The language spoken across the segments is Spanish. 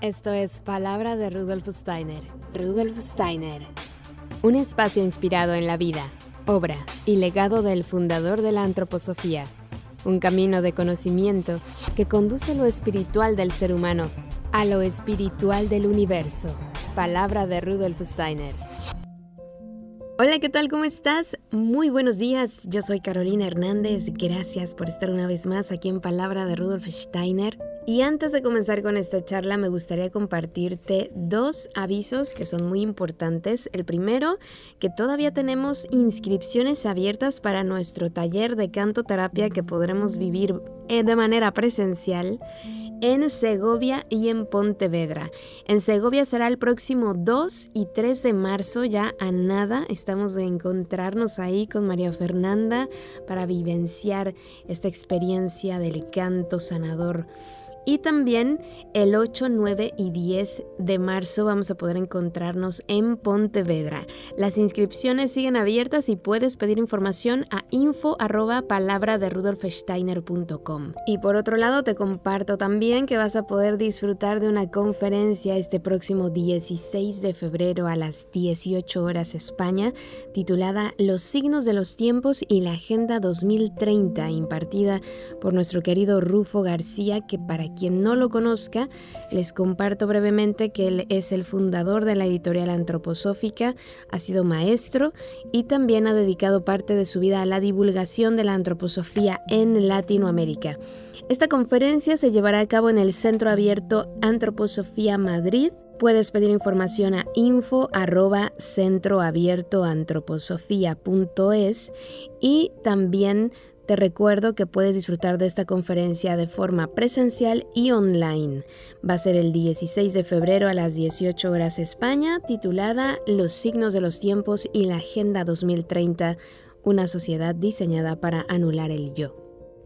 Esto es Palabra de Rudolf Steiner. Rudolf Steiner. Un espacio inspirado en la vida, obra y legado del fundador de la antroposofía. Un camino de conocimiento que conduce lo espiritual del ser humano a lo espiritual del universo. Palabra de Rudolf Steiner. Hola, ¿qué tal? ¿Cómo estás? Muy buenos días. Yo soy Carolina Hernández. Gracias por estar una vez más aquí en Palabra de Rudolf Steiner. Y antes de comenzar con esta charla, me gustaría compartirte dos avisos que son muy importantes. El primero, que todavía tenemos inscripciones abiertas para nuestro taller de cantoterapia que podremos vivir de manera presencial en Segovia y en Pontevedra. En Segovia será el próximo 2 y 3 de marzo, ya a nada. Estamos de encontrarnos ahí con María Fernanda para vivenciar esta experiencia del canto sanador. Y también el 8, 9 y 10 de marzo vamos a poder encontrarnos en Pontevedra. Las inscripciones siguen abiertas y puedes pedir información a info@palabraderudolfsteiner.com. Y por otro lado te comparto también que vas a poder disfrutar de una conferencia este próximo 16 de febrero a las 18 horas España, titulada Los signos de los tiempos y la Agenda 2030, impartida por nuestro querido Rufo García, que para quien no lo conozca, les comparto brevemente que él es el fundador de la editorial antroposófica, ha sido maestro y también ha dedicado parte de su vida a la divulgación de la antroposofía en Latinoamérica. Esta conferencia se llevará a cabo en el Centro Abierto Antroposofía Madrid. Puedes pedir información a info@centroabiertoantroposofia.es y también te recuerdo que puedes disfrutar de esta conferencia de forma presencial y online. Va a ser el 16 de febrero a las 18 horas España, titulada Los signos de los tiempos y la Agenda 2030, una sociedad diseñada para anular el yo.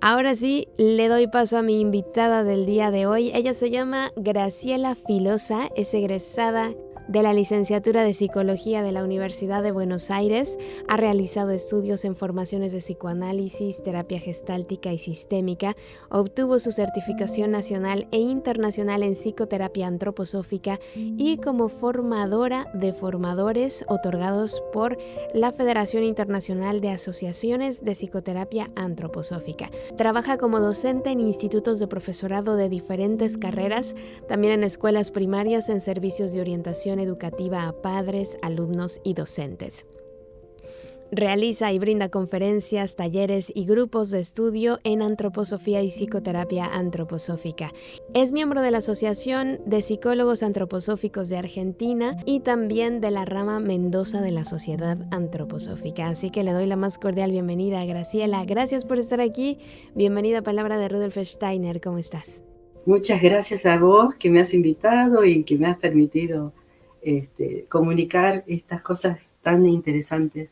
Ahora sí, le doy paso a mi invitada del día de hoy. Ella se llama Graciela Filosa, es egresada de la licenciatura de Psicología de la Universidad de Buenos Aires, ha realizado estudios en formaciones de psicoanálisis, terapia gestáltica y sistémica, obtuvo su certificación nacional e internacional en psicoterapia antroposófica y como formadora de formadores otorgados por la Federación Internacional de Asociaciones de Psicoterapia Antroposófica. Trabaja como docente en institutos de profesorado de diferentes carreras, también en escuelas primarias en servicios de orientación educativa a padres, alumnos y docentes. Realiza y brinda conferencias, talleres y grupos de estudio en antroposofía y psicoterapia antroposófica. Es miembro de la Asociación de Psicólogos Antroposóficos de Argentina y también de la rama Mendoza de la Sociedad Antroposófica. Así que le doy la más cordial bienvenida a Graciela. Gracias por estar aquí. Bienvenida a Palabra de Rudolf Steiner. ¿Cómo estás? Muchas gracias a vos que me has invitado y que me has permitido comunicar estas cosas tan interesantes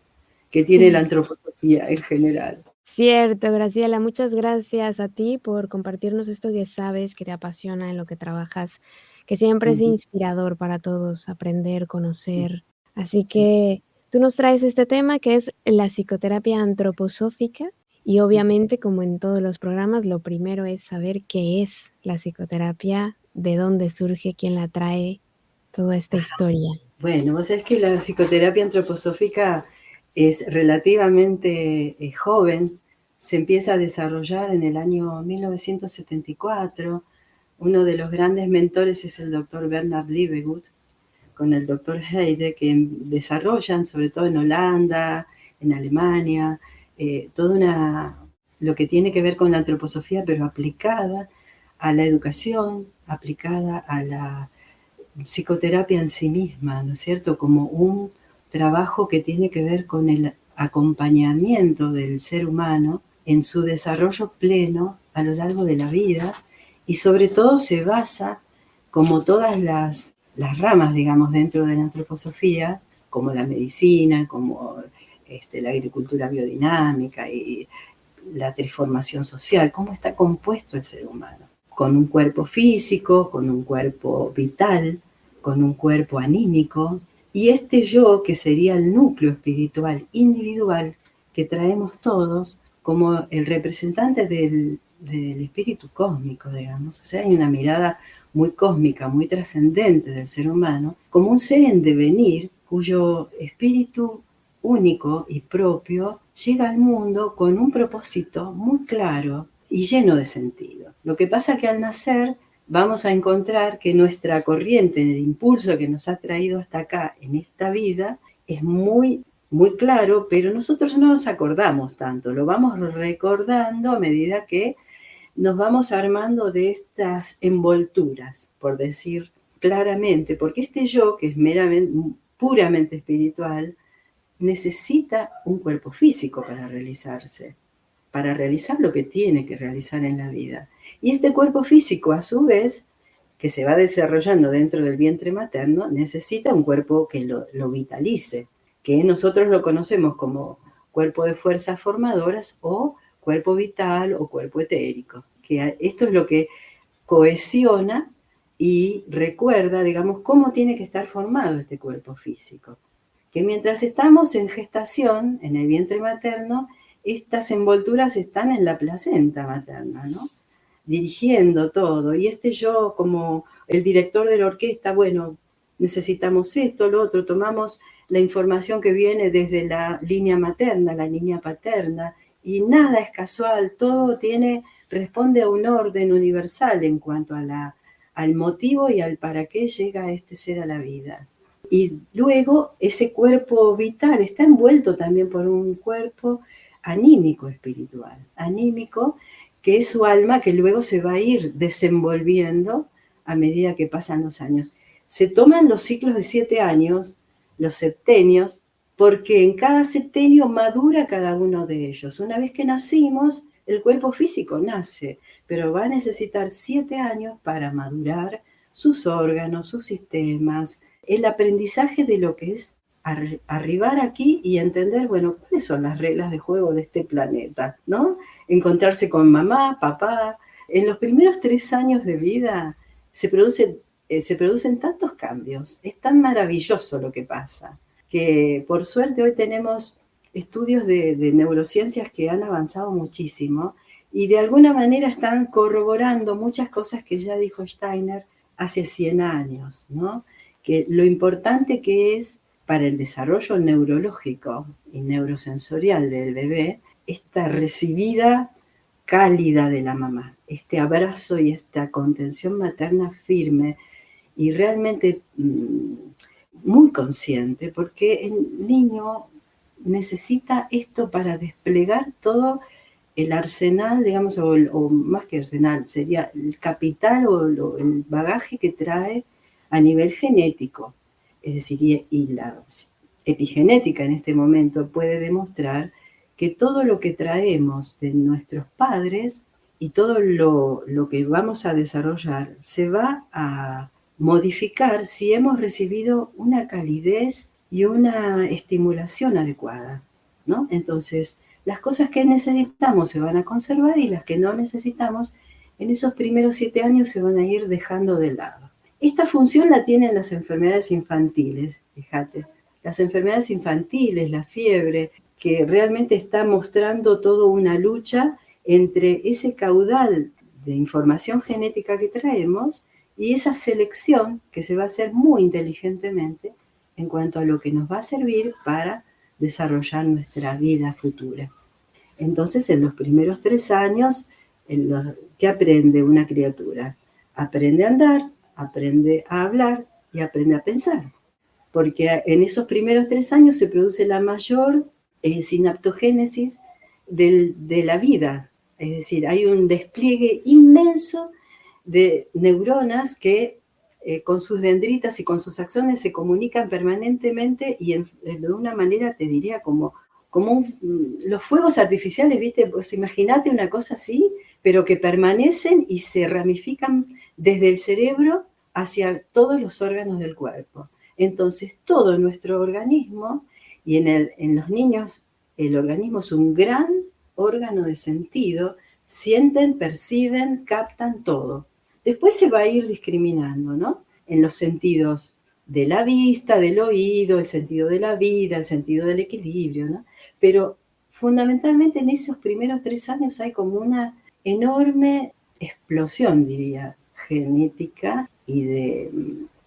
que tiene la antroposofía en general. Cierto, Graciela, muchas gracias a ti por compartirnos esto que sabes, que te apasiona, en lo que trabajas, que siempre es inspirador para todos aprender, conocer. Así que tú nos traes este tema que es la psicoterapia antroposófica y obviamente, como en todos los programas, lo primero es saber qué es la psicoterapia, de dónde surge, quién la trae, toda esta historia. Bueno, vos sabés que la psicoterapia antroposófica es relativamente joven, se empieza a desarrollar en el año 1974. Uno de los grandes mentores es el doctor Bernard Liebegut, con el doctor Heide, que desarrollan, sobre todo en Holanda, en Alemania, lo que tiene que ver con la antroposofía, pero aplicada a la educación, aplicada a la psicoterapia en sí misma, ¿no es cierto? Como un trabajo que tiene que ver con el acompañamiento del ser humano en su desarrollo pleno a lo largo de la vida y sobre todo se basa, como todas las ramas, digamos, dentro de la antroposofía, como la medicina, como la agricultura biodinámica y la transformación social, cómo está compuesto el ser humano, con un cuerpo físico, con un cuerpo vital, con un cuerpo anímico, y este yo que sería el núcleo espiritual individual que traemos todos como el representante del espíritu cósmico, digamos. O sea, hay una mirada muy cósmica, muy trascendente del ser humano, como un ser en devenir cuyo espíritu único y propio llega al mundo con un propósito muy claro y lleno de sentido. Lo que pasa que al nacer vamos a encontrar que nuestra corriente, el impulso que nos ha traído hasta acá en esta vida, es muy claro, pero nosotros no nos acordamos tanto, lo vamos recordando a medida que nos vamos armando de estas envolturas, por decir claramente, porque este yo, que es puramente espiritual, necesita un cuerpo físico para realizarse, para realizar lo que tiene que realizar en la vida. Y este cuerpo físico, a su vez, que se va desarrollando dentro del vientre materno, necesita un cuerpo que lo vitalice, que nosotros lo conocemos como cuerpo de fuerzas formadoras o cuerpo vital o cuerpo etérico. Que esto es lo que cohesiona y recuerda, digamos, cómo tiene que estar formado este cuerpo físico. Que mientras estamos en gestación, en el vientre materno, estas envolturas están en la placenta materna, ¿no? Dirigiendo todo. Y este yo, como el director de la orquesta, bueno, necesitamos esto, lo otro, tomamos la información que viene desde la línea materna, la línea paterna, y nada es casual, todo responde a un orden universal en cuanto a al motivo y al para qué llega este ser a la vida. Y luego ese cuerpo vital está envuelto también por un cuerpo anímico espiritual, anímico, que es su alma, que luego se va a ir desenvolviendo a medida que pasan los años. Se toman los ciclos de 7 años, los septenios, porque en cada septenio madura cada uno de ellos. Una vez que nacimos, el cuerpo físico nace, pero va a necesitar 7 años para madurar sus órganos, sus sistemas, el aprendizaje de lo que es arribar aquí y entender, bueno, cuáles son las reglas de juego de este planeta, ¿no? Encontrarse con mamá, papá. En los primeros 3 años de vida se producen tantos cambios. Es tan maravilloso lo que pasa, que por suerte hoy tenemos estudios de neurociencias que han avanzado muchísimo y de alguna manera están corroborando muchas cosas que ya dijo Steiner hace 100 años, ¿no? Que lo importante que es para el desarrollo neurológico y neurosensorial del bebé, esta recibida cálida de la mamá, este abrazo y esta contención materna firme y realmente muy consciente, porque el niño necesita esto para desplegar todo el arsenal, digamos, o más que arsenal, sería el capital o el bagaje que trae a nivel genético. Es decir, y la epigenética en este momento puede demostrar que todo lo que traemos de nuestros padres y todo lo que vamos a desarrollar se va a modificar si hemos recibido una calidez y una estimulación adecuada, ¿no? Entonces, las cosas que necesitamos se van a conservar y las que no necesitamos en esos primeros 7 años se van a ir dejando de lado. Esta función la tienen las enfermedades infantiles, fíjate. Las enfermedades infantiles, la fiebre, que realmente está mostrando toda una lucha entre ese caudal de información genética que traemos y esa selección que se va a hacer muy inteligentemente en cuanto a lo que nos va a servir para desarrollar nuestra vida futura. Entonces, en los primeros 3 años, ¿qué aprende una criatura? Aprende a andar, aprende a hablar y aprende a pensar. Porque en esos primeros 3 años se produce la mayor sinaptogénesis de la vida. Es decir, hay un despliegue inmenso de neuronas que con sus dendritas y con sus axones se comunican permanentemente y de una manera, te diría, como los fuegos artificiales, ¿viste? Pues imagínate una cosa así, pero que permanecen y se ramifican desde el cerebro hacia todos los órganos del cuerpo. Entonces, todo nuestro organismo, y en los niños el organismo es un gran órgano de sentido, sienten, perciben, captan todo. Después se va a ir discriminando, ¿no? En los sentidos de la vista, del oído, el sentido de la vida, el sentido del equilibrio, ¿no? Pero fundamentalmente en esos primeros 3 años hay como una enorme explosión, diría, genética y de,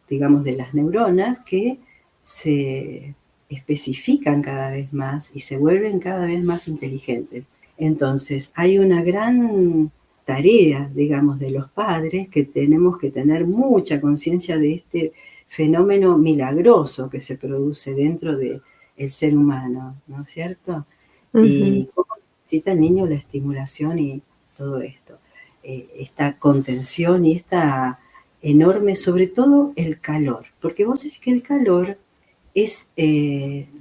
digamos, de las neuronas que se especifican cada vez más y se vuelven cada vez más inteligentes. Entonces, hay una gran tarea, digamos, de los padres que tenemos que tener mucha conciencia de este fenómeno milagroso que se produce dentro del ser humano, ¿no es cierto? Y cómo necesita el niño la estimulación y todo esto, esta contención y esta enorme, sobre todo el calor, porque vos sabés que el calor es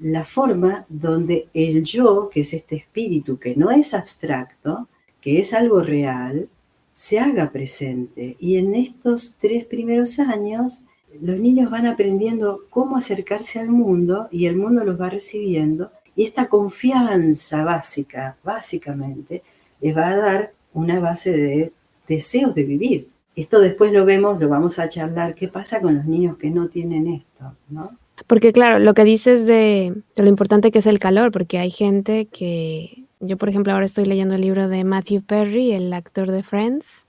la forma donde el yo, que es este espíritu que no es abstracto, que es algo real, se haga presente. Y en estos 3 primeros años, los niños van aprendiendo cómo acercarse al mundo y el mundo los va recibiendo. Y esta confianza básica, básicamente, les va a dar una base de deseos de vivir. Esto después lo vemos, lo vamos a charlar, qué pasa con los niños que no tienen esto, ¿no? Porque claro, lo que dices de lo importante que es el calor, porque hay gente que yo, por ejemplo, ahora estoy leyendo el libro de Matthew Perry, el actor de Friends,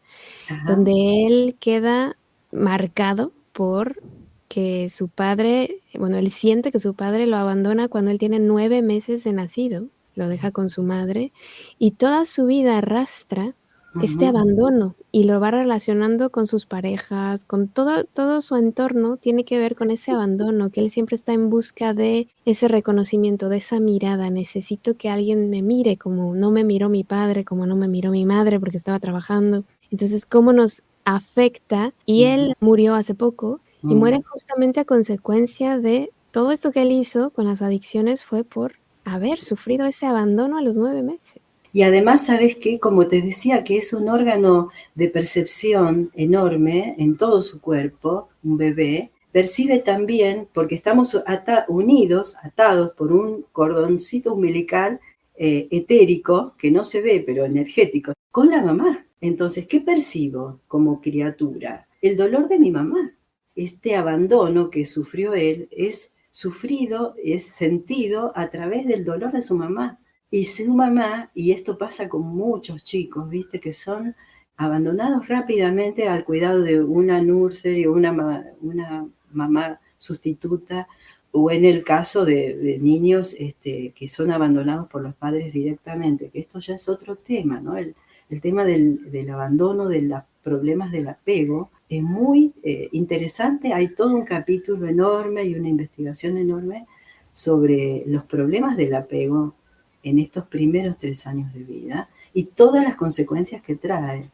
Ajá. donde él queda marcado por que su padre, bueno, él siente que su padre lo abandona cuando él tiene 9 meses de nacido, lo deja con su madre, y toda su vida arrastra este abandono y lo va relacionando con sus parejas, con todo su entorno tiene que ver con ese abandono, que él siempre está en busca de ese reconocimiento, de esa mirada. Necesito que alguien me mire como no me miró mi padre, como no me miró mi madre porque estaba trabajando. Entonces, ¿cómo nos afecta? Y él murió hace poco y muere justamente a consecuencia de todo esto que él hizo con las adicciones fue por haber sufrido ese abandono a los 9 meses. Y además, ¿sabes qué? Como te decía, que es un órgano de percepción enorme en todo su cuerpo, un bebé, percibe también, porque estamos unidos, atados por un cordoncito umbilical etérico, que no se ve, pero energético, con la mamá. Entonces, ¿qué percibo como criatura? El dolor de mi mamá. Este abandono que sufrió él es sufrido, es sentido a través del dolor de su mamá. Y su mamá, y esto pasa con muchos chicos, ¿viste? Que son abandonados rápidamente al cuidado de una nursery o una mamá sustituta, o en el caso de niños que son abandonados por los padres directamente, que esto ya es otro tema, ¿no? El tema del abandono, de los problemas del apego, es muy interesante. Hay todo un capítulo enorme y una investigación enorme sobre los problemas del apego en estos primeros 3 años de vida y todas las consecuencias que trae.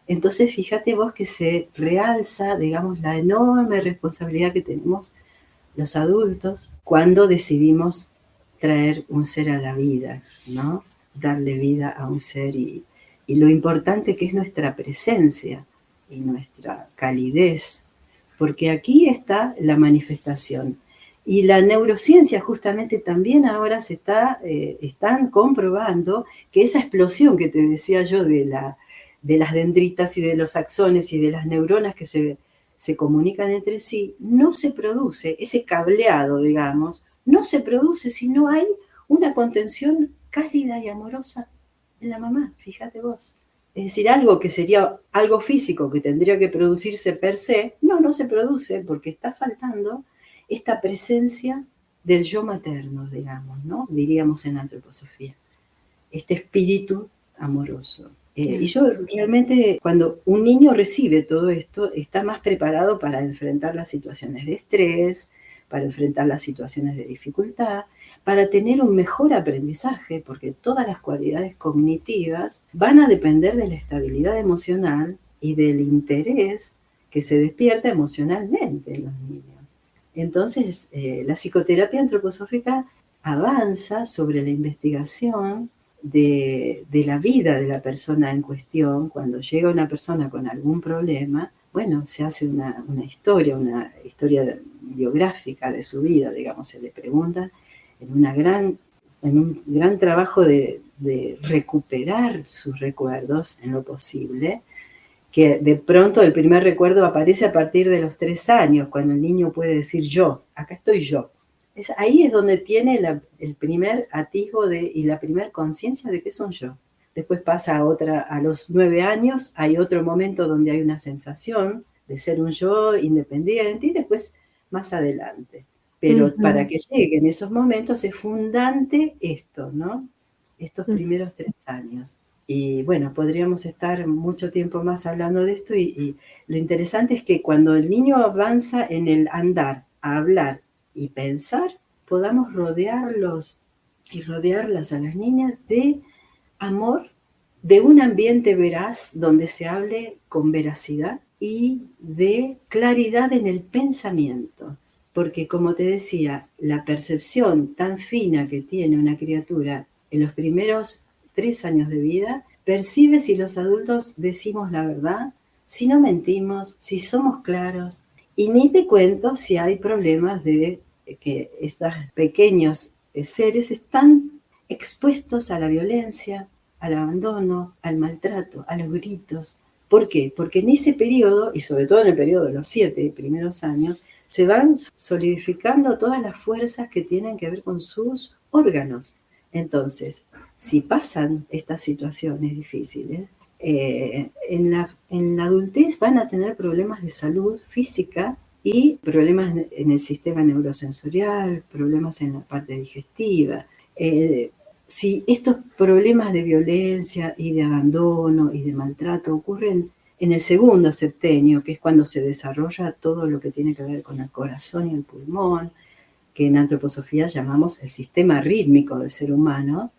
Entonces, fíjate vos que se realza, digamos, la enorme responsabilidad que tenemos los adultos cuando decidimos traer un ser a la vida, ¿no? Darle vida a un ser y lo importante que es nuestra presencia y nuestra calidez, porque aquí está la manifestación. Y la neurociencia justamente también ahora están comprobando que esa explosión que te decía yo de las dendritas y de los axones y de las neuronas que se comunican entre sí, no se produce, ese cableado, digamos, no se produce si no hay una contención cálida y amorosa en la mamá, fíjate vos. Es decir, algo que sería algo físico que tendría que producirse per se, no se produce porque está faltando esta presencia del yo materno, digamos, ¿no? Diríamos en antroposofía. Este espíritu amoroso. Y yo realmente, cuando un niño recibe todo esto, está más preparado para enfrentar las situaciones de estrés, para enfrentar las situaciones de dificultad, para tener un mejor aprendizaje, porque todas las cualidades cognitivas van a depender de la estabilidad emocional y del interés que se despierta emocionalmente en los niños. Entonces, la psicoterapia antroposófica avanza sobre la investigación de la vida de la persona en cuestión. Cuando llega una persona con algún problema, bueno, se hace una historia biográfica de su vida, digamos, se le pregunta en un gran trabajo de recuperar sus recuerdos en lo posible, que de pronto el primer recuerdo aparece a partir de los 3 años, cuando el niño puede decir yo, acá estoy yo. Ahí es donde tiene el primer atisbo y la primera conciencia de que es un yo. después pasa a otra, a los 9 años, hay otro momento donde hay una sensación de ser un yo independiente y después más adelante. Pero para Ujú. que lleguen esos momentos es fundante esto, ¿no? Estos Mm. primeros 3 años. Y bueno, podríamos estar mucho tiempo más hablando de esto y lo interesante es que cuando el niño avanza en el andar, a hablar y pensar, podamos rodearlos y rodearlas a las niñas de amor, de un ambiente veraz donde se hable con veracidad y de claridad en el pensamiento. Porque como te decía, la percepción tan fina que tiene una criatura en los primeros 3 años de vida, percibe si los adultos decimos la verdad, si no mentimos, si somos claros. Y ni te cuento si hay problemas de que estos pequeños seres están expuestos a la violencia, al abandono, al maltrato, a los gritos. ¿Por qué? Porque en ese periodo, y sobre todo en el periodo de los 7 primeros años, se van solidificando todas las fuerzas que tienen que ver con sus órganos. Entonces, si pasan estas situaciones difíciles, en la adultez van a tener problemas de salud física y problemas en el sistema neurosensorial, problemas en la parte digestiva. Si estos problemas de violencia y de abandono y de maltrato ocurren en el segundo septenio, que es cuando se desarrolla todo lo que tiene que ver con el corazón y el pulmón, que en antroposofía llamamos el sistema rítmico del ser humano.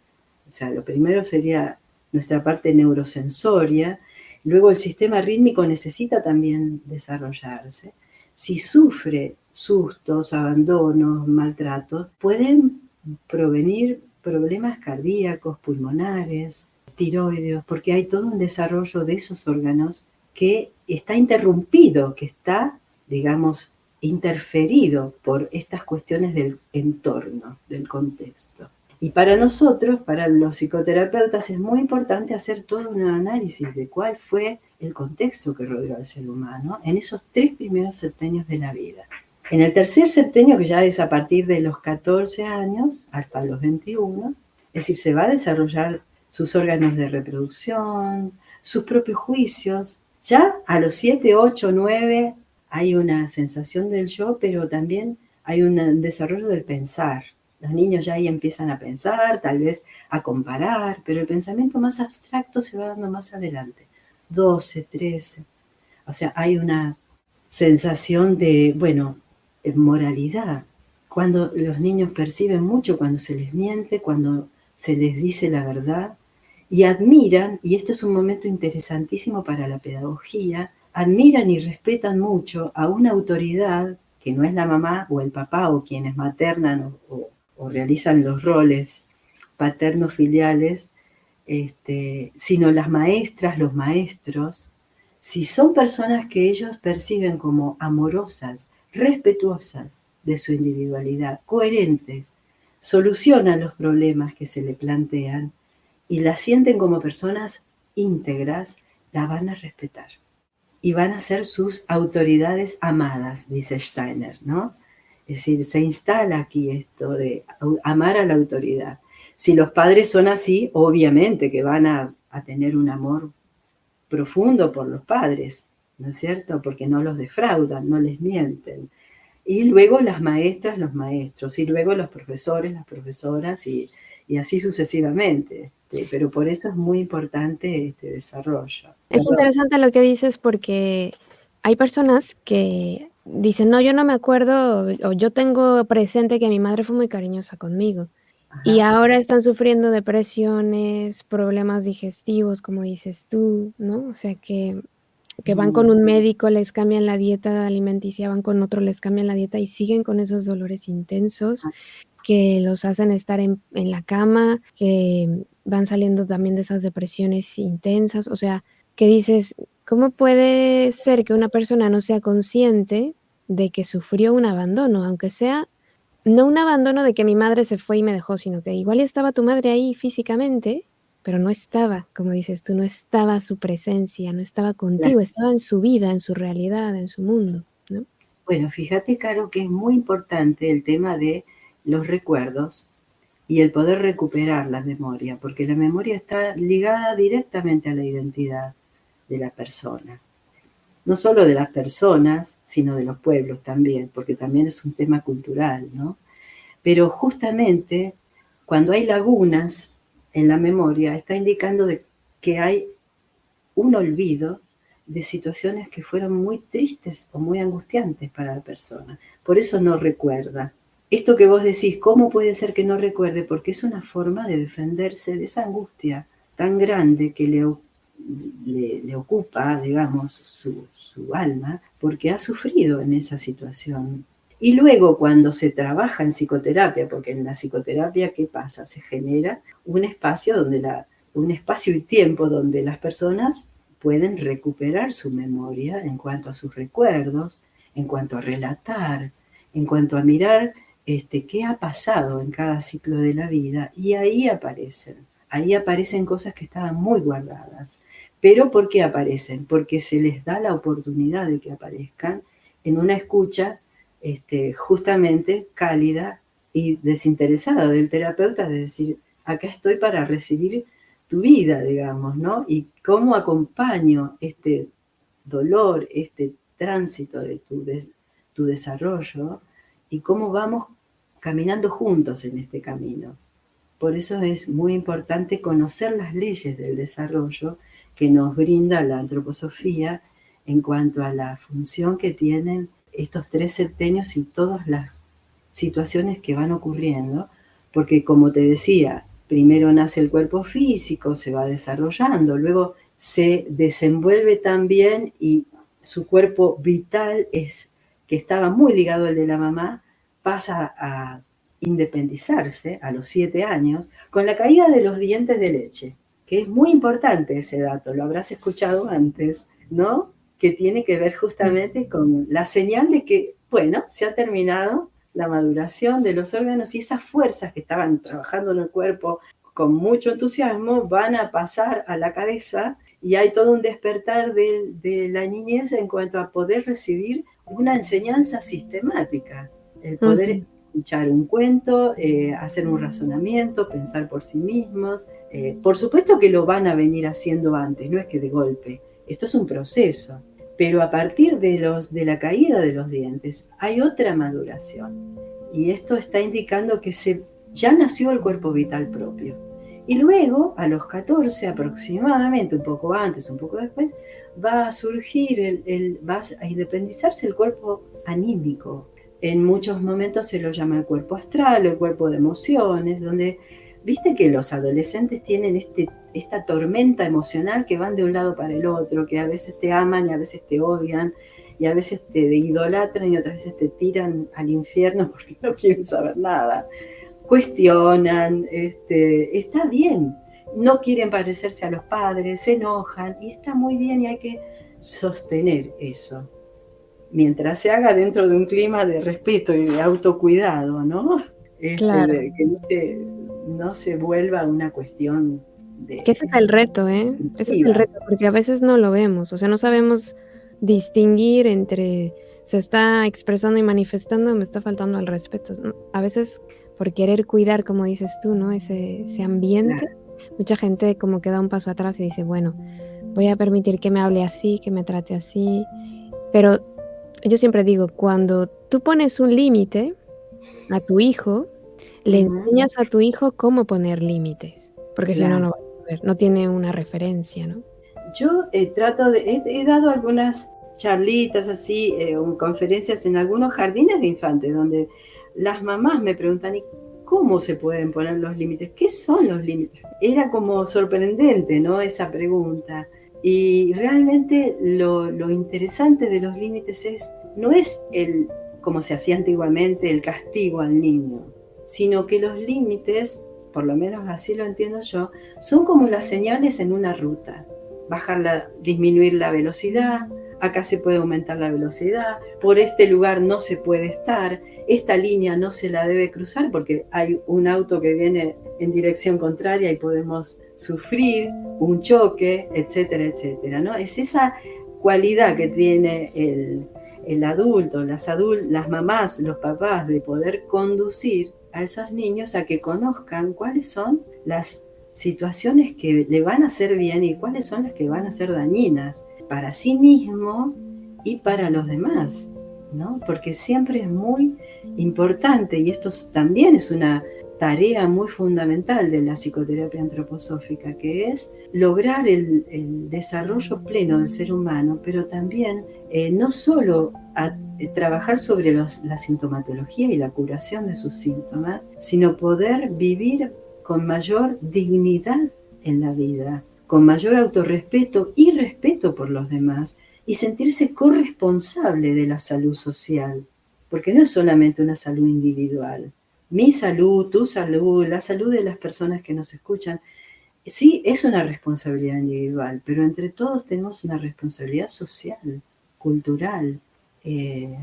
O sea, lo primero sería nuestra parte neurosensoria, luego el sistema rítmico necesita también desarrollarse. Si sufre sustos, abandonos, maltratos, pueden provenir problemas cardíacos, pulmonares, tiroideos, porque hay todo un desarrollo de esos órganos que está interrumpido, que está, digamos, interferido por estas cuestiones del entorno, del contexto. Y para nosotros, para los psicoterapeutas, es muy importante hacer todo un análisis de cuál fue el contexto que rodeó al ser humano en esos 3 primeros septenios de la vida. En el tercer septenio, que ya es a partir de los 14 años hasta los 21, es decir, se va a desarrollar sus órganos de reproducción, sus propios juicios. Ya a los 7, 8, 9 hay una sensación del yo, pero también hay un desarrollo del pensar. Los niños ya ahí empiezan a pensar, tal vez a comparar, pero el pensamiento más abstracto se va dando más adelante. 12, 13. O sea, hay una sensación de, bueno, moralidad. Cuando los niños perciben mucho, cuando se les miente, cuando se les dice la verdad, y admiran, y este es un momento interesantísimo para la pedagogía, admiran y respetan mucho a una autoridad que no es la mamá o el papá o quienes maternan o realizan los roles paternos filiales, sino las maestras, los maestros, si son personas que ellos perciben como amorosas, respetuosas de su individualidad, coherentes, solucionan los problemas que se le plantean y las sienten como personas íntegras, la van a respetar y van a ser sus autoridades amadas, dice Steiner, ¿no? Es decir, se instala aquí esto de amar a la autoridad. Si los padres son así, obviamente que van a tener un amor profundo por los padres, ¿no es cierto? Porque no los defraudan, no les mienten. Y luego las maestras, los maestros, y luego los profesores, las profesoras, y así sucesivamente. Pero por eso es muy importante este desarrollo. Es Perdón. interesante lo que dices porque hay personas que dicen: "No, yo no me acuerdo", o "Yo tengo presente que mi madre fue muy cariñosa conmigo", y Ajá. ahora están sufriendo depresiones, problemas digestivos, como dices tú, ¿no? O sea, que van con un médico, les cambian la dieta alimenticia, van con otro, les cambian la dieta y siguen con esos dolores intensos que los hacen estar en la cama, que van saliendo también de esas depresiones intensas, o sea, que dices, ¿cómo puede ser que una persona no sea consciente de que sufrió un abandono? Aunque sea, no un abandono de que mi madre se fue y me dejó, sino que igual estaba tu madre ahí físicamente, pero no estaba, como dices tú, no estaba su presencia, no estaba contigo, estaba en su vida, en su realidad, en su mundo, ¿no? Bueno, fíjate, Caro, que es muy importante el tema de los recuerdos, y el poder recuperar la memoria, porque la memoria está ligada directamente a la identidad de la persona. No solo de las personas, sino de los pueblos también, porque también es un tema cultural, ¿no? Pero justamente cuando hay lagunas en la memoria, está indicando que hay un olvido de situaciones que fueron muy tristes o muy angustiantes para la persona. Por eso no recuerda. Esto que vos decís, ¿cómo puede ser que no recuerde? Porque es una forma de defenderse de esa angustia tan grande que le ocupa, digamos, su alma, porque ha sufrido en esa situación. Y luego cuando se trabaja en psicoterapia, porque en la psicoterapia, ¿qué pasa? Se genera un espacio un espacio y tiempo donde las personas pueden recuperar su memoria en cuanto a sus recuerdos, en cuanto a relatar, en cuanto a mirar qué ha pasado en cada ciclo de la vida, y ahí aparecen cosas que estaban muy guardadas. Pero ¿por qué aparecen? Porque se les da la oportunidad de que aparezcan en una escucha justamente cálida y desinteresada del terapeuta, de decir, acá estoy para recibir tu vida, digamos, ¿no? Y cómo acompaño este dolor, este tránsito de tu desarrollo, y cómo vamos caminando juntos en este camino. Por eso es muy importante conocer las leyes del desarrollo que nos brinda la antroposofía en cuanto a la función que tienen estos 3 septenios y todas las situaciones que van ocurriendo, porque como te decía, primero nace el cuerpo físico, se va desarrollando, luego se desenvuelve también y su cuerpo vital, que estaba muy ligado al de la mamá, pasa a independizarse a los 7 años con la caída de los dientes de leche, que es muy importante ese dato, lo habrás escuchado antes, ¿no? Que tiene que ver justamente con la señal de que, bueno, se ha terminado la maduración de los órganos, y esas fuerzas que estaban trabajando en el cuerpo con mucho entusiasmo van a pasar a la cabeza, y hay todo un despertar de la niñez en cuanto a poder recibir una enseñanza sistemática, el poder escuchar un cuento, hacer un razonamiento, pensar por sí mismos. Por supuesto que lo van a venir haciendo antes, no es que de golpe, esto es un proceso. Pero a partir de la caída de los dientes hay otra maduración, y esto está indicando que ya nació el cuerpo vital propio. Y luego, a los 14 aproximadamente, un poco antes, un poco después, va a surgir, va a independizarse el cuerpo anímico. En muchos momentos se lo llama el cuerpo astral, el cuerpo de emociones, donde viste que los adolescentes tienen esta tormenta emocional que van de un lado para el otro, que a veces te aman y a veces te odian, y a veces te idolatran y otras veces te tiran al infierno porque no quieren saber nada. Cuestionan, está bien, no quieren parecerse a los padres, se enojan, y está muy bien, y hay que sostener eso, mientras se haga dentro de un clima de respeto y de autocuidado, ¿no? Claro. Que no se vuelva una cuestión Que ese es el reto, ¿eh? Ese es el impulsiva. reto, porque a veces no lo vemos, o sea, no sabemos distinguir entre se está expresando y manifestando, me está faltando al respeto, ¿no? A veces por querer cuidar, como dices tú, ¿no? Ese ambiente, Claro. mucha gente como que da un paso atrás y dice: "Bueno, voy a permitir que me hable así, que me trate así". Pero yo siempre digo, cuando tú pones un límite a tu hijo, le Uh-huh. enseñas a tu hijo cómo poner límites, porque si no, Claro. no va a saber, no tiene una referencia, ¿no? Yo he dado algunas charlitas así, conferencias en algunos jardines de infantes, donde las mamás me preguntan, ¿y cómo se pueden poner los límites? ¿Qué son los límites? Era como sorprendente, ¿no? Esa pregunta. Y realmente lo interesante de los límites no es como se hacía antiguamente, el castigo al niño, sino que los límites, por lo menos así lo entiendo yo, son como las señales en una ruta. Disminuir la velocidad, acá se puede aumentar la velocidad, por este lugar no se puede estar, esta línea no se la debe cruzar porque hay un auto que viene en dirección contraria y podemos sufrir un choque, etcétera, etcétera, ¿no? Es esa cualidad que tiene el adulto, las mamás, los papás, de poder conducir a esos niños a que conozcan cuáles son las situaciones que le van a hacer bien y cuáles son las que van a ser dañinas para sí mismo y para los demás, ¿no? Porque siempre es muy importante, y esto también es una tarea muy fundamental de la psicoterapia antroposófica, que es lograr el desarrollo pleno del ser humano, pero también no solo trabajar sobre la sintomatología y la curación de sus síntomas, sino poder vivir con mayor dignidad en la vida, con mayor autorrespeto y respeto por los demás, y sentirse corresponsable de la salud social, porque no es solamente una salud individual. Mi salud, tu salud, la salud de las personas que nos escuchan, sí es una responsabilidad individual, pero entre todos tenemos una responsabilidad social, cultural, que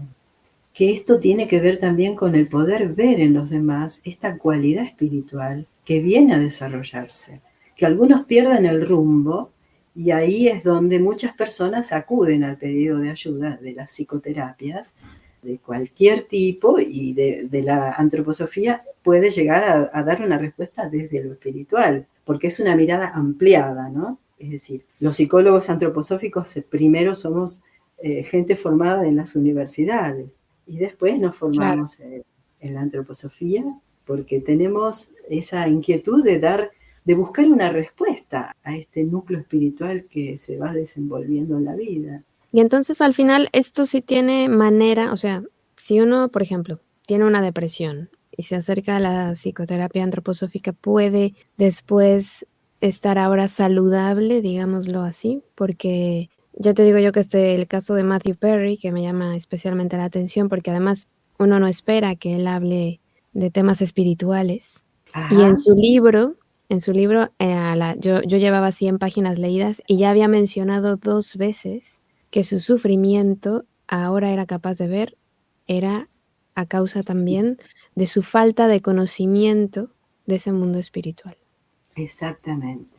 esto tiene que ver también con el poder ver en los demás esta cualidad espiritual que viene a desarrollarse, que algunos pierden el rumbo, y ahí es donde muchas personas acuden al pedido de ayuda de las psicoterapias de cualquier tipo, y de la antroposofía puede llegar a dar una respuesta desde lo espiritual, porque es una mirada ampliada, ¿no? Es decir, los psicólogos antroposóficos primero somos gente formada en las universidades, y después nos Claro. formamos en la antroposofía porque tenemos esa inquietud de buscar una respuesta a este núcleo espiritual que se va desenvolviendo en la vida. Y entonces, al final, esto sí tiene manera, o sea, si uno, por ejemplo, tiene una depresión y se acerca a la psicoterapia antroposófica, ¿puede después estar ahora saludable, digámoslo así? Porque ya te digo yo que el caso de Matthew Perry, que me llama especialmente la atención, porque además uno no espera que él hable de temas espirituales. Y Ajá, en su libro, yo llevaba 100 páginas leídas y ya había mencionado 2 veces que su sufrimiento, ahora era capaz de ver, era a causa también de su falta de conocimiento de ese mundo espiritual. exactamente.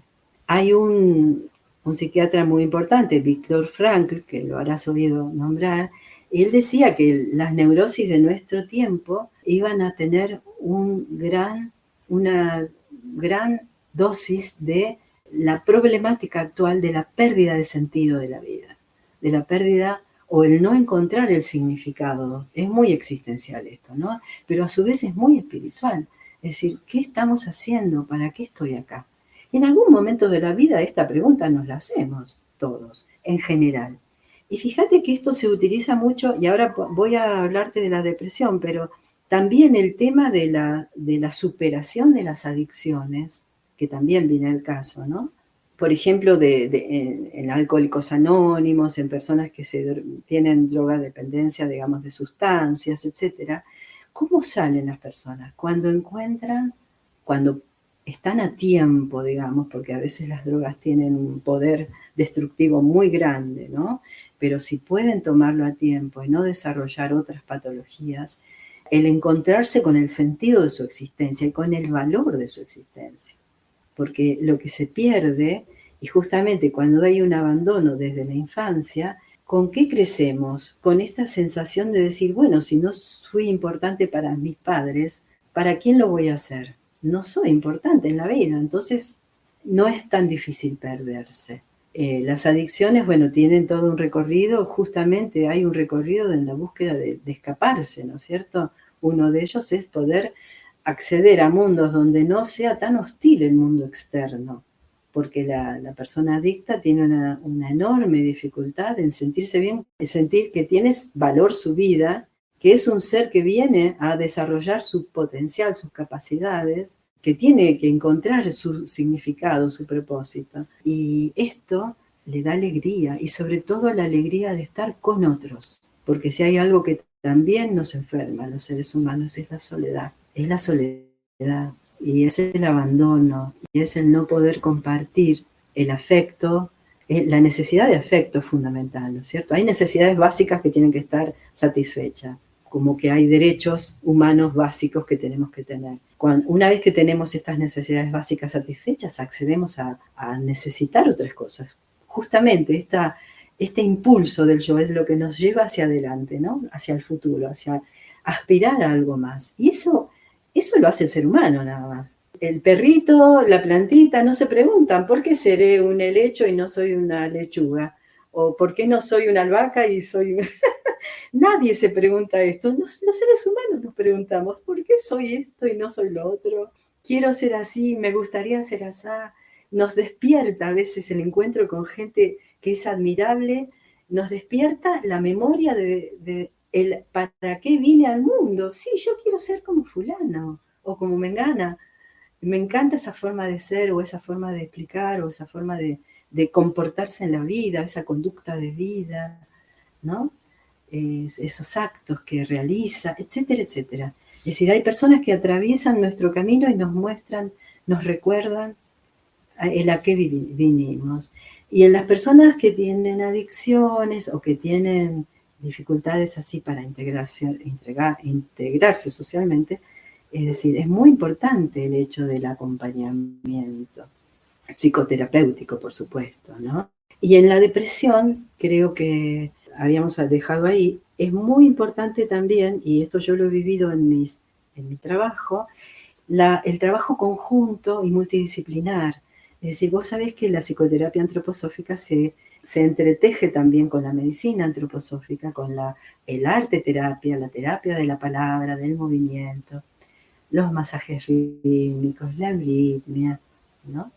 Hay un psiquiatra muy importante, Viktor Frankl, que lo habrás oído nombrar, y él decía que las neurosis de nuestro tiempo iban a tener una gran dosis de la problemática actual de la pérdida de sentido de la vida, de la pérdida o el no encontrar el significado. Es muy existencial esto, ¿no? Pero a su vez es muy espiritual. Es decir, ¿qué estamos haciendo? ¿Para qué estoy acá? En algún momento de la vida esta pregunta nos la hacemos todos, en general. Y fíjate que esto se utiliza mucho, y ahora voy a hablarte de la depresión, pero también el tema de la superación de las adicciones, que también viene al caso, ¿no? Por ejemplo, en Alcohólicos Anónimos, en personas que tienen drogadependencia, digamos, de sustancias, etcétera. ¿Cómo salen las personas? Cuando están a tiempo, digamos, porque a veces las drogas tienen un poder destructivo muy grande, ¿no? Pero si pueden tomarlo a tiempo y no desarrollar otras patologías, el encontrarse con el sentido de su existencia y con el valor de su existencia. Porque lo que se pierde, y justamente cuando hay un abandono desde la infancia, ¿con qué crecemos? Con esta sensación de decir, bueno, si no fui importante para mis padres, ¿para quién lo voy a hacer? No soy importante en la vida, entonces no es tan difícil perderse. Las adicciones, bueno, tienen todo un recorrido, justamente hay un recorrido en la búsqueda de escaparse, ¿no es cierto? Uno de ellos es poder acceder a mundos donde no sea tan hostil el mundo externo, porque la persona adicta tiene una enorme dificultad en sentirse bien, en sentir que tienes valor su vida, que es un ser que viene a desarrollar su potencial, sus capacidades, que tiene que encontrar su significado, su propósito. Y esto le da alegría, y sobre todo la alegría de estar con otros, porque si hay algo que también nos enferma a los seres humanos es la soledad, y es el abandono, y es el no poder compartir el afecto, la necesidad de afecto es fundamental, ¿no es cierto? Hay necesidades básicas que tienen que estar satisfechas, como que hay derechos humanos básicos que tenemos que tener. Una vez que tenemos estas necesidades básicas satisfechas, accedemos a necesitar otras cosas. Justamente este impulso del yo es lo que nos lleva hacia adelante, ¿no? Hacia el futuro, hacia aspirar a algo más. Y eso Eso lo hace el ser humano nada más. El perrito, la plantita, no se preguntan ¿por qué seré un helecho y no soy una lechuga? ¿O por qué no soy una albahaca y soy... Nadie se pregunta esto. Los seres humanos nos preguntamos ¿por qué soy esto y no soy lo otro? Quiero ser así, me gustaría ser así. Nos despierta a veces el encuentro con gente que es admirable, nos despierta la memoria de el para qué vine al mundo. Sí, yo quiero ser como fulano o como mengana. Me encanta esa forma de ser o esa forma de explicar o esa forma de comportarse en la vida, esa conducta de vida, ¿no? Esos actos que realiza, etcétera, etcétera. Es decir, hay personas que atraviesan nuestro camino y nos muestran, nos recuerdan el a qué vinimos. Y en las personas que tienen adicciones o que tienen dificultades así para integrarse socialmente, es decir, es muy importante el hecho del acompañamiento psicoterapéutico, por supuesto, ¿no? Y en la depresión, creo que habíamos dejado ahí, es muy importante también, y esto yo lo he vivido en mi trabajo, el trabajo conjunto y multidisciplinar. Es decir, vos sabés que la psicoterapia antroposófica se entreteje también con la medicina antroposófica, con el arte terapia, la terapia de la palabra, del movimiento, los masajes rítmicos, la arritmia, ¿no?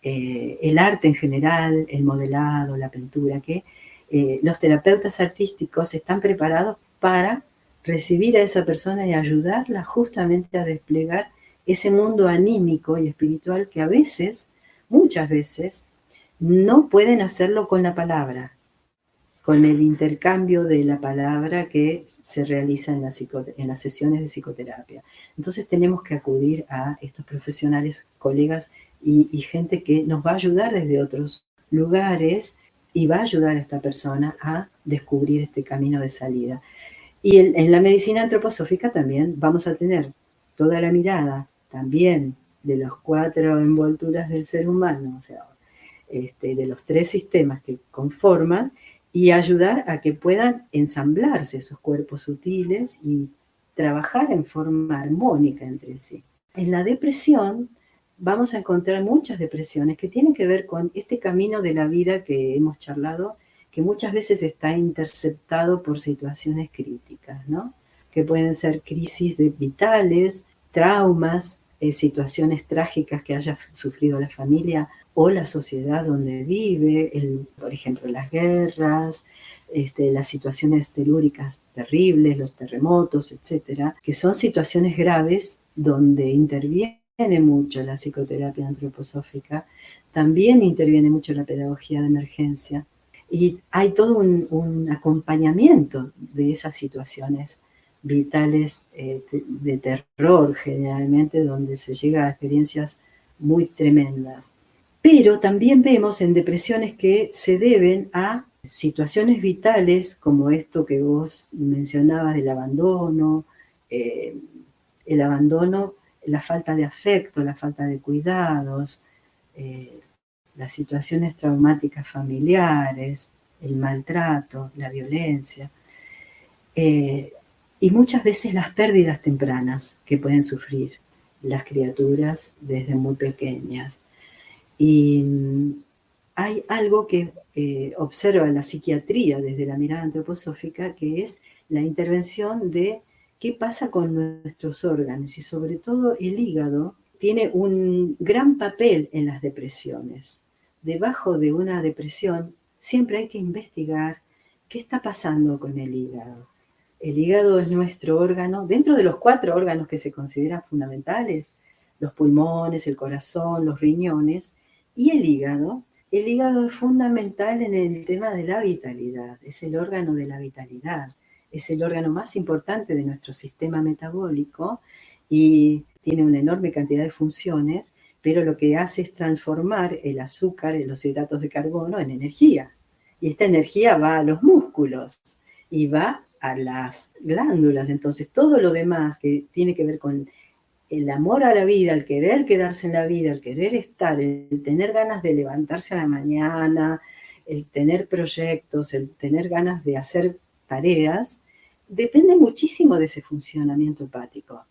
El arte en general, el modelado, la pintura, que los terapeutas artísticos están preparados para recibir a esa persona y ayudarla justamente a desplegar ese mundo anímico y espiritual que a veces, muchas veces, no pueden hacerlo con la palabra, con el intercambio de la palabra que se realiza en las sesiones de psicoterapia. Entonces tenemos que acudir a estos profesionales, colegas y gente que nos va a ayudar desde otros lugares y va a ayudar a esta persona a descubrir este camino de salida. Y en la medicina antroposófica también vamos a tener toda la mirada también de las 4 envolturas del ser humano, o sea, de los 3 sistemas que conforman, y ayudar a que puedan ensamblarse esos cuerpos sutiles y trabajar en forma armónica entre sí. En la depresión vamos a encontrar muchas depresiones que tienen que ver con este camino de la vida que hemos charlado, que muchas veces está interceptado por situaciones críticas, ¿no? Que pueden ser crisis vitales, traumas, situaciones trágicas que haya sufrido la familia o la sociedad donde vive, por ejemplo, las guerras, las situaciones telúricas terribles, los terremotos, etcétera, que son situaciones graves donde interviene mucho la psicoterapia antroposófica, también interviene mucho la pedagogía de emergencia, y hay todo un acompañamiento de esas situaciones vitales de terror generalmente, donde se llega a experiencias muy tremendas. Pero también vemos en depresiones que se deben a situaciones vitales como esto que vos mencionabas del abandono, el abandono, la falta de afecto, la falta de cuidados, las situaciones traumáticas familiares, el maltrato, la violencia, y muchas veces las pérdidas tempranas que pueden sufrir las criaturas desde muy pequeñas. Y hay algo que observa la psiquiatría desde la mirada antroposófica, que es la intervención de qué pasa con nuestros órganos, y sobre todo el hígado tiene un gran papel en las depresiones. Debajo de una depresión siempre hay que investigar qué está pasando con el hígado. El hígado es nuestro órgano, dentro de los 4 órganos que se consideran fundamentales, los pulmones, el corazón, los riñones, y el hígado es fundamental en el tema de la vitalidad, es el órgano de la vitalidad, es el órgano más importante de nuestro sistema metabólico y tiene una enorme cantidad de funciones, pero lo que hace es transformar el azúcar, los hidratos de carbono en energía. Y esta energía va a los músculos y va a las glándulas. Entonces todo lo demás que tiene que ver con el amor a la vida, el querer quedarse en la vida, el querer estar, el tener ganas de levantarse a la mañana, el tener proyectos, el tener ganas de hacer tareas, depende muchísimo de ese funcionamiento hepático.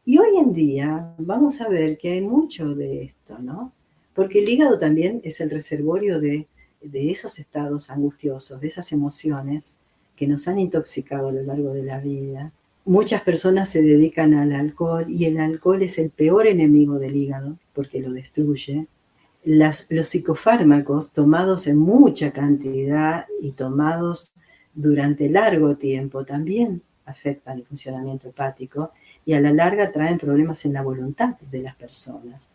Y hoy en día vamos a ver que hay mucho de esto, ¿no? Porque el hígado también es el reservorio de esos estados angustiosos, de esas emociones que nos han intoxicado a lo largo de la vida. Muchas personas se dedican al alcohol y el alcohol es el peor enemigo del hígado porque lo destruye. Los psicofármacos tomados en mucha cantidad y tomados durante largo tiempo también afectan el funcionamiento hepático y a la larga traen problemas en la voluntad de las personas.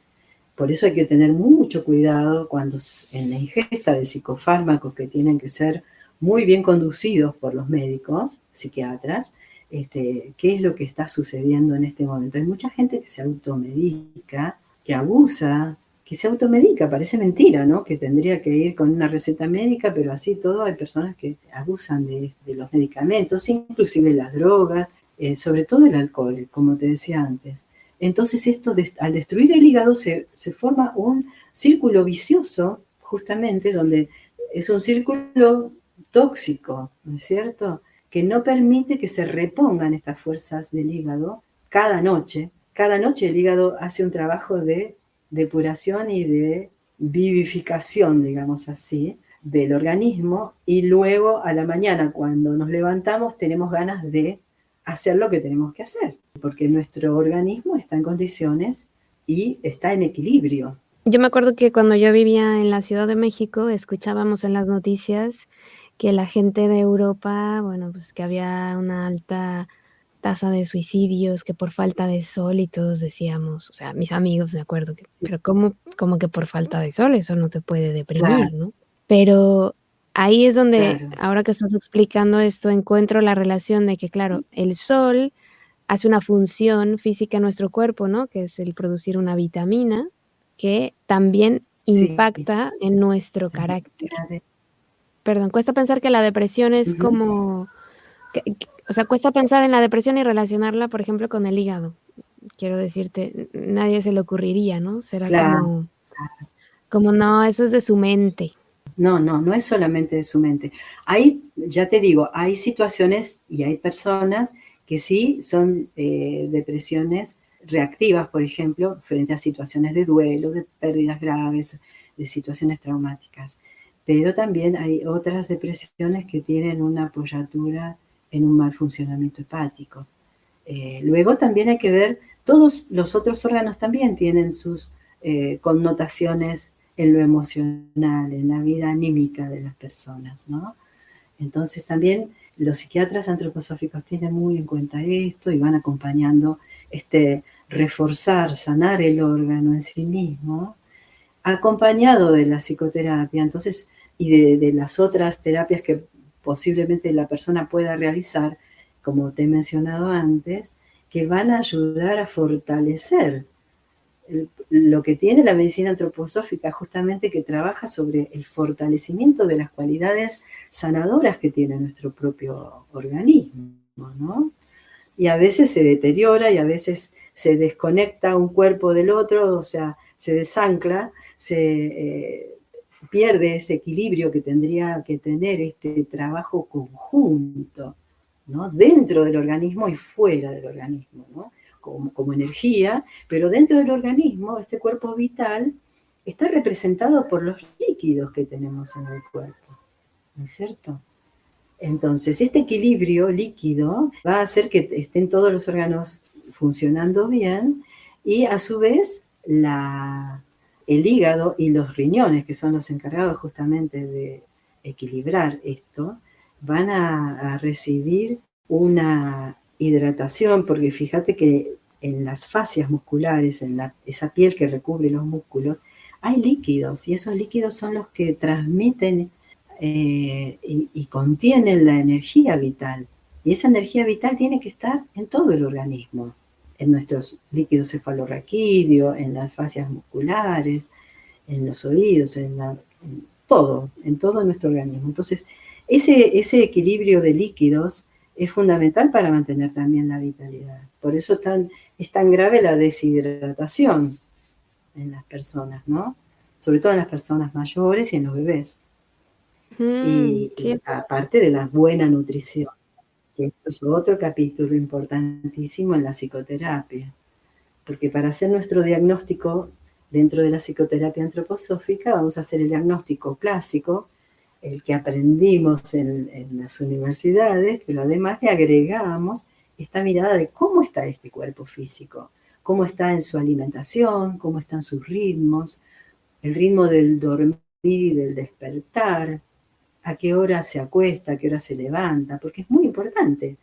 Por eso hay que tener mucho cuidado cuando en la ingesta de psicofármacos que tienen que ser muy bien conducidos por los médicos, psiquiatras, qué es lo que está sucediendo en este momento. Hay mucha gente que se automedica, que abusa, que se automedica, parece mentira, ¿no? Que tendría que ir con una receta médica, pero así todo hay personas que abusan de los medicamentos, inclusive las drogas, sobre todo el alcohol, como te decía antes. Entonces esto, al destruir el hígado, se forma un círculo vicioso, justamente, donde es un círculo tóxico, ¿no es cierto?, que no permite que se repongan estas fuerzas del hígado cada noche. Cada noche el hígado hace un trabajo de depuración y de vivificación, digamos así, del organismo, y luego a la mañana, cuando nos levantamos, tenemos ganas de hacer lo que tenemos que hacer, porque nuestro organismo está en condiciones y está en equilibrio. Yo me acuerdo que cuando yo vivía en la Ciudad de México, escuchábamos en las noticias que la gente de Europa, bueno, pues que había una alta tasa de suicidios, que por falta de sol, y todos decíamos, o sea, mis amigos, me acuerdo que, Sí, pero ¿cómo que por falta de sol? Eso no te puede deprimir, claro, ¿no? Pero ahí es donde, claro. ahora que estás explicando esto, encuentro la relación de que, claro, el sol hace una función física en nuestro cuerpo, ¿no? Que es el producir una vitamina que también Sí, impacta en nuestro la carácter. vitamina D. Perdón, cuesta pensar que la depresión es Ujú. como o sea, cuesta pensar en la depresión y relacionarla, por ejemplo, con el hígado. Quiero decirte, nadie se le ocurriría, ¿no? Será Claro. como no, eso es de su mente. No, no, no es solamente de su mente. Hay, ya te digo, hay situaciones y hay personas que sí son depresiones reactivas, por ejemplo, frente a situaciones de duelo, de pérdidas graves, de situaciones traumáticas. Pero también hay otras depresiones que tienen una apoyatura en un mal funcionamiento hepático. Luego también hay que ver, todos los otros órganos también tienen sus connotaciones en lo emocional, en la vida anímica de las personas, ¿no? Entonces también los psiquiatras antroposóficos tienen muy en cuenta esto y van acompañando reforzar, sanar el órgano en sí mismo, acompañado de la psicoterapia, entonces, y de las otras terapias que posiblemente la persona pueda realizar, como te he mencionado antes, que van a ayudar a fortalecer lo que tiene la medicina antroposófica, justamente que trabaja sobre el fortalecimiento de las cualidades sanadoras que tiene nuestro propio organismo, ¿no? Y a veces se deteriora y a veces se desconecta un cuerpo del otro, o sea, se desancla, se pierde ese equilibrio que tendría que tener este trabajo conjunto, ¿no? Dentro del organismo y fuera del organismo, ¿no? Como energía, pero dentro del organismo, este cuerpo vital está representado por los líquidos que tenemos en el cuerpo, ¿no es cierto? Entonces, este equilibrio líquido va a hacer que estén todos los órganos funcionando bien y a su vez el hígado y los riñones, que son los encargados justamente de equilibrar esto, van a recibir una hidratación, porque fíjate que en las fascias musculares, en esa piel que recubre los músculos, hay líquidos y esos líquidos son los que transmiten y contienen la energía vital. Y esa energía vital tiene que estar en todo el organismo, en nuestros líquidos cefalorraquídeos, en las fascias musculares, en los oídos, en todo nuestro organismo. Entonces, ese equilibrio de líquidos es fundamental para mantener también la vitalidad. Por eso es tan grave la deshidratación en las personas, ¿no? Sobre todo en las personas mayores y en los bebés. Sí, Y aparte de la buena nutrición, que esto es otro capítulo importantísimo en la psicoterapia. porque para hacer nuestro diagnóstico dentro de la psicoterapia antroposófica vamos a hacer el diagnóstico clásico, el que aprendimos en las universidades, pero además le agregamos esta mirada de cómo está este cuerpo físico, cómo está en su alimentación, cómo están sus ritmos, el ritmo del dormir y del despertar, a qué hora se acuesta, a qué hora se levanta, porque es muy importante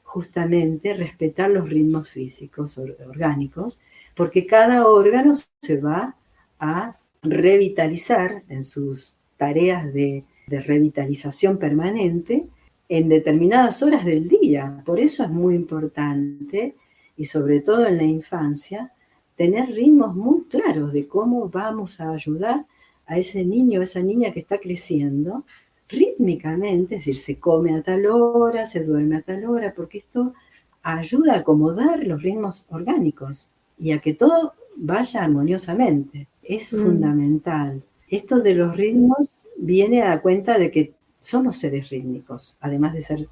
justamente respetar los ritmos físicos, orgánicos, porque cada órgano se va a revitalizar en sus tareas de revitalización permanente en determinadas horas del día. Por eso es muy importante, y sobre todo en la infancia, tener ritmos muy claros de cómo vamos a ayudar a ese niño o esa niña que está creciendo rítmicamente, es decir, se come a tal hora, se duerme a tal hora, porque esto ayuda a acomodar los ritmos orgánicos y a que todo vaya armoniosamente. Es fundamental. Esto de los ritmos viene a cuenta de que somos seres rítmicos, además de ser,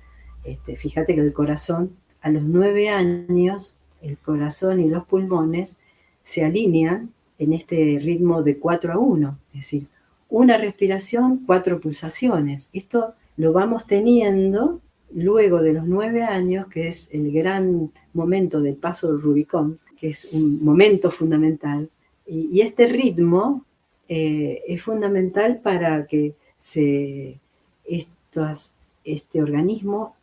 fíjate que el corazón, a los 9 años, el corazón y los pulmones se alinean en este ritmo de 4-1, es decir, una respiración, 4 pulsaciones. Esto lo vamos teniendo luego de los 9 años, que es el gran momento del paso del Rubicón, que es un momento fundamental. Y este ritmo es fundamental para que este organismo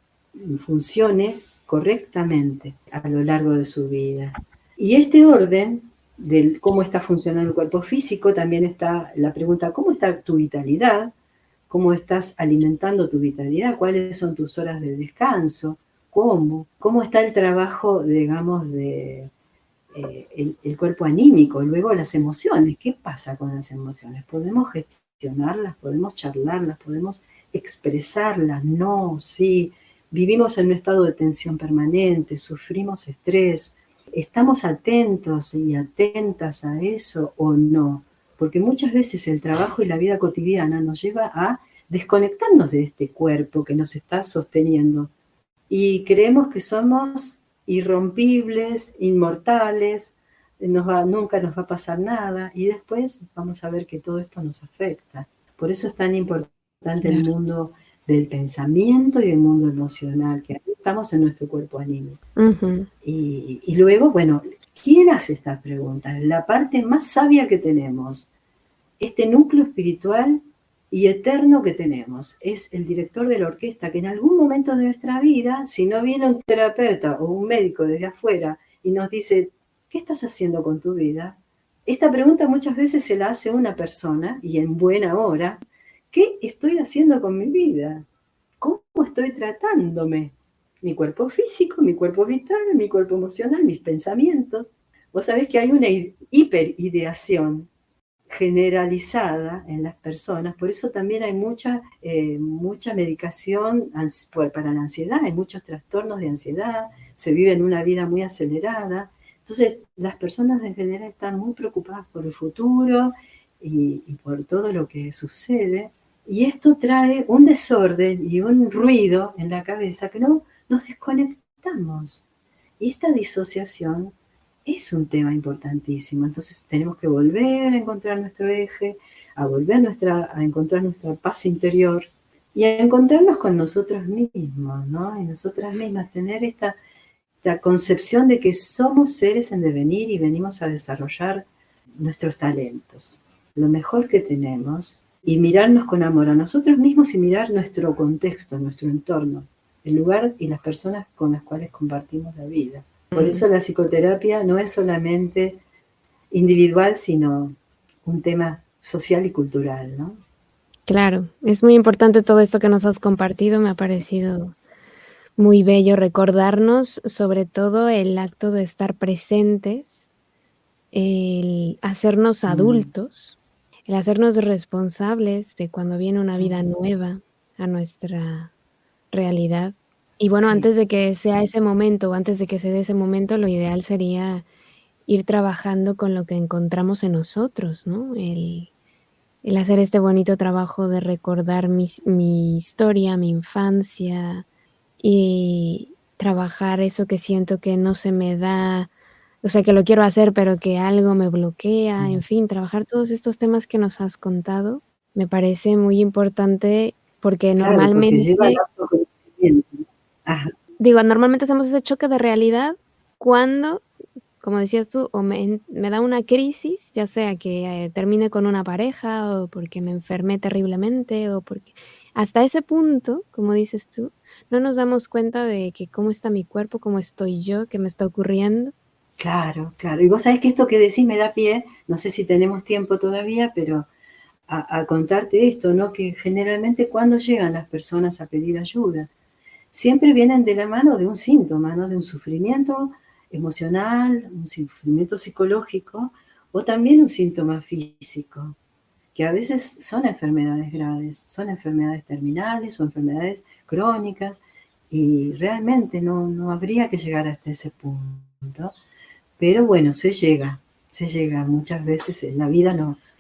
funcione correctamente a lo largo de su vida. Y este orden de cómo está funcionando el cuerpo físico, también está la pregunta, ¿cómo está tu vitalidad? ¿Cómo estás alimentando tu vitalidad? ¿Cuáles son tus horas de descanso? ¿Cómo está el trabajo, digamos, de el cuerpo anímico? Luego las emociones, ¿qué pasa con las emociones? ¿Podemos gestionarlas? ¿Podemos charlarlas? ¿Podemos expresarlas? No, sí. Vivimos en un estado de tensión permanente, sufrimos estrés. ¿Estamos atentos y atentas a eso o no? Porque muchas veces el trabajo y la vida cotidiana nos lleva a desconectarnos de este cuerpo que nos está sosteniendo. Y creemos que somos irrompibles, inmortales, nunca nos va a pasar nada, y después vamos a ver que todo esto nos afecta. Por eso es tan importante el mundo del pensamiento y el mundo emocional, que estamos en nuestro cuerpo anímico. Y luego, bueno, ¿quién hace estas preguntas? La parte más sabia que tenemos, este núcleo espiritual y eterno que tenemos, es el director de la orquesta, que en algún momento de nuestra vida, si no viene un terapeuta o un médico desde afuera y nos dice, ¿qué estás haciendo con tu vida? Esta pregunta muchas veces se la hace una persona, y en buena hora, ¿qué estoy haciendo con mi vida? ¿Cómo estoy tratándome? Mi cuerpo físico, mi cuerpo vital, mi cuerpo emocional, mis pensamientos. Vos sabés que hay una hiperideación generalizada en las personas, por eso también hay mucha medicación para la ansiedad, hay muchos trastornos de ansiedad, se vive en una vida muy acelerada. Entonces, las personas en general están muy preocupadas por el futuro y por todo lo que sucede, y esto trae un desorden y un ruido en la cabeza que no nos desconectamos. Y esta disociación es un tema importantísimo. Entonces tenemos que volver a encontrar nuestro eje, a encontrar nuestra paz interior y a encontrarnos con nosotros mismos, ¿no? Y nosotras mismas, tener esta concepción de que somos seres en devenir y venimos a desarrollar nuestros talentos, lo mejor que tenemos, y mirarnos con amor a nosotros mismos y mirar nuestro contexto, nuestro entorno, el lugar y las personas con las cuales compartimos la vida. Por eso la psicoterapia no es solamente individual, sino un tema social y cultural, ¿no? Claro, es muy importante todo esto que nos has compartido, me ha parecido muy bello recordarnos, sobre todo el acto de estar presentes, el hacernos adultos, el hacernos responsables de cuando viene una vida nueva a nuestra realidad. Y bueno, Sí. antes de que sea ese momento, o antes de que se dé ese momento, lo ideal sería ir trabajando con lo que encontramos en nosotros, ¿no? El hacer este bonito trabajo de recordar mi historia, mi infancia, y trabajar eso que siento que no se me da o sea, que lo quiero hacer, pero que algo me bloquea, en Mm, fin, trabajar todos estos temas que nos has contado me parece muy importante porque claro, porque lleva al normalmente, autoconocimiento. Ajá, normalmente hacemos ese choque de realidad cuando, como decías tú, o me da una crisis, ya sea que, termine con una pareja, o porque me enfermé terriblemente, o porque hasta ese punto, como dices tú, no nos damos cuenta de que cómo está mi cuerpo, cómo estoy yo, qué me está ocurriendo. claro, claro. Y vos sabés que esto que decís me da pie, no sé si tenemos tiempo todavía, pero a contarte esto, ¿no? Que generalmente cuando llegan las personas a pedir ayuda, siempre vienen de la mano de un síntoma, ¿no? De un sufrimiento emocional, un sufrimiento psicológico o también un síntoma físico, que a veces son enfermedades graves, son enfermedades terminales o enfermedades crónicas y realmente no habría que llegar hasta ese punto. Pero bueno, se llega. Muchas veces en la vida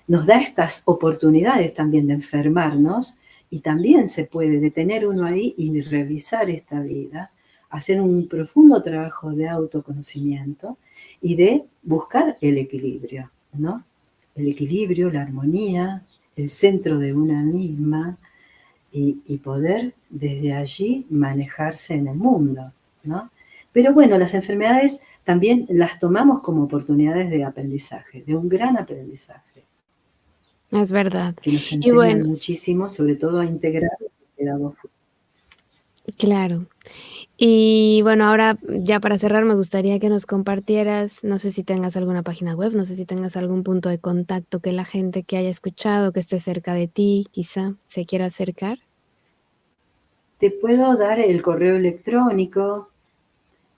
nos da estas oportunidades también de enfermarnos y también se puede detener uno ahí y revisar esta vida, hacer un profundo trabajo de autoconocimiento y de buscar el equilibrio, ¿no? El equilibrio, la armonía, el centro de una misma y poder desde allí manejarse en el mundo, ¿no? Pero bueno, las enfermedades también las tomamos como oportunidades de aprendizaje, de un gran aprendizaje, Es verdad. que nos Y enseñan bueno, muchísimo, sobre todo a integrar lo que quedamos fuera. claro. Y bueno, ahora ya para cerrar, me gustaría que nos compartieras, no sé si tengas alguna página web, no sé si tengas algún punto de contacto que la gente que haya escuchado, que esté cerca de ti, quizá se quiera acercar. Te puedo dar el correo electrónico,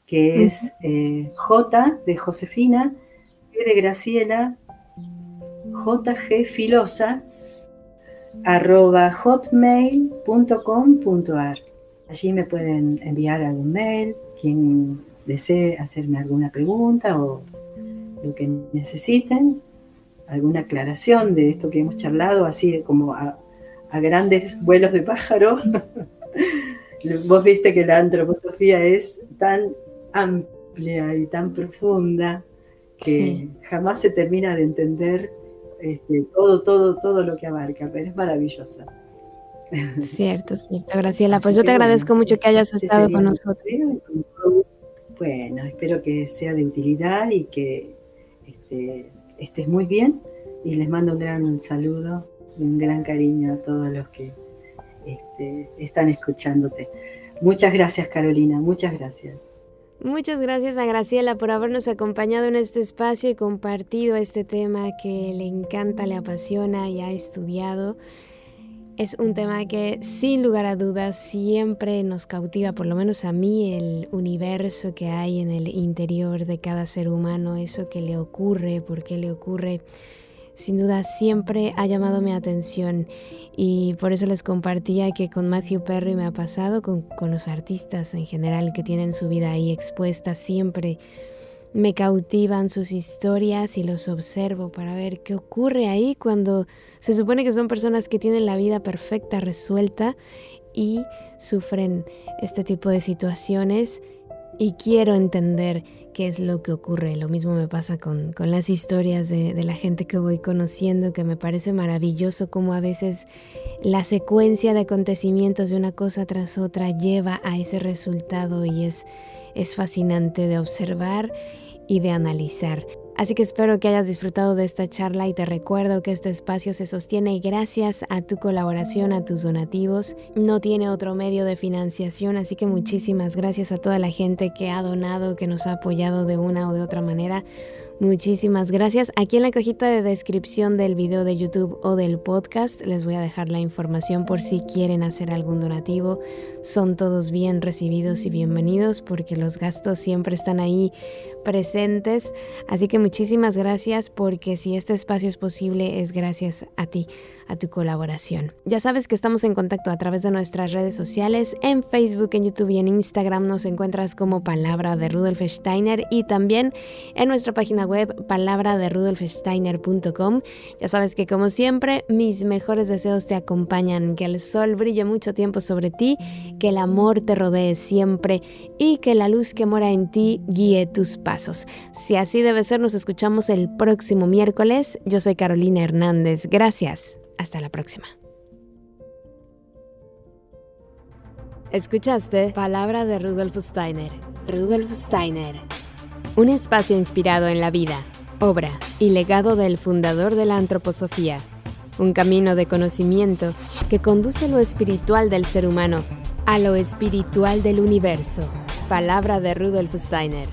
que Ujú. es J de Josefina, G de Graciela, jgfilosa, @hotmail.com.ar. Allí me pueden enviar algún mail, quien desee hacerme alguna pregunta o lo que necesiten, alguna aclaración de esto que hemos charlado, así como a grandes vuelos de pájaro. Vos viste que la antroposofía es tan amplia y tan profunda Sí, que jamás se termina de entender todo lo que abarca, pero es maravillosa. cierto, cierto, Graciela. Pues Así yo te que bueno, agradezco mucho que hayas ese estado sería con mi nosotros. correo. Y con todo, bueno, espero que sea de utilidad y que estés muy bien. Y les mando un gran saludo y un gran cariño a todos los que están escuchándote. Muchas gracias, Carolina, muchas gracias. Muchas gracias a Graciela por habernos acompañado en este espacio y compartido este tema que le encanta, le apasiona y ha estudiado. Es un tema que sin lugar a dudas siempre nos cautiva, por lo menos a mí, el universo que hay en el interior de cada ser humano, eso que le ocurre, por qué le ocurre. Sin duda siempre ha llamado mi atención y por eso les compartía que con Matthew Perry me ha pasado, con los artistas en general que tienen su vida ahí expuesta, siempre me cautivan sus historias y los observo para ver qué ocurre ahí cuando se supone que son personas que tienen la vida perfecta, resuelta y sufren este tipo de situaciones y quiero entender qué es lo que ocurre. Lo mismo me pasa con las historias de la gente que voy conociendo, que me parece maravilloso cómo a veces la secuencia de acontecimientos de una cosa tras otra lleva a ese resultado y es fascinante de observar y de analizar. Así que espero que hayas disfrutado de esta charla y te recuerdo que este espacio se sostiene gracias a tu colaboración, a tus donativos. No tiene otro medio de financiación, así que muchísimas gracias a toda la gente que ha donado, que nos ha apoyado de una o de otra manera. Muchísimas gracias. Aquí en la cajita de descripción del video de YouTube o del podcast les voy a dejar la información por si quieren hacer algún donativo. Son todos bien recibidos y bienvenidos porque los gastos siempre están ahí presentes. Así que muchísimas gracias porque si este espacio es posible es gracias a ti, a tu colaboración. Ya sabes que estamos en contacto a través de nuestras redes sociales. En Facebook, en YouTube y en Instagram nos encuentras como Palabra de Rudolf Steiner y también en nuestra página página web palabraderudolfsteiner.com. Ya sabes que como siempre, mis mejores deseos te acompañan, que el sol brille mucho tiempo sobre ti, que el amor te rodee siempre y que la luz que mora en ti guíe tus pasos. Si así debe ser, nos escuchamos el próximo miércoles. Yo soy Carolina Hernández. Gracias. Hasta la próxima. Escuchaste Palabra de Rudolf Steiner. Rudolf Steiner. Un espacio inspirado en la vida, obra y legado del fundador de la antroposofía. Un camino de conocimiento que conduce lo espiritual del ser humano a lo espiritual del universo. Palabra de Rudolf Steiner.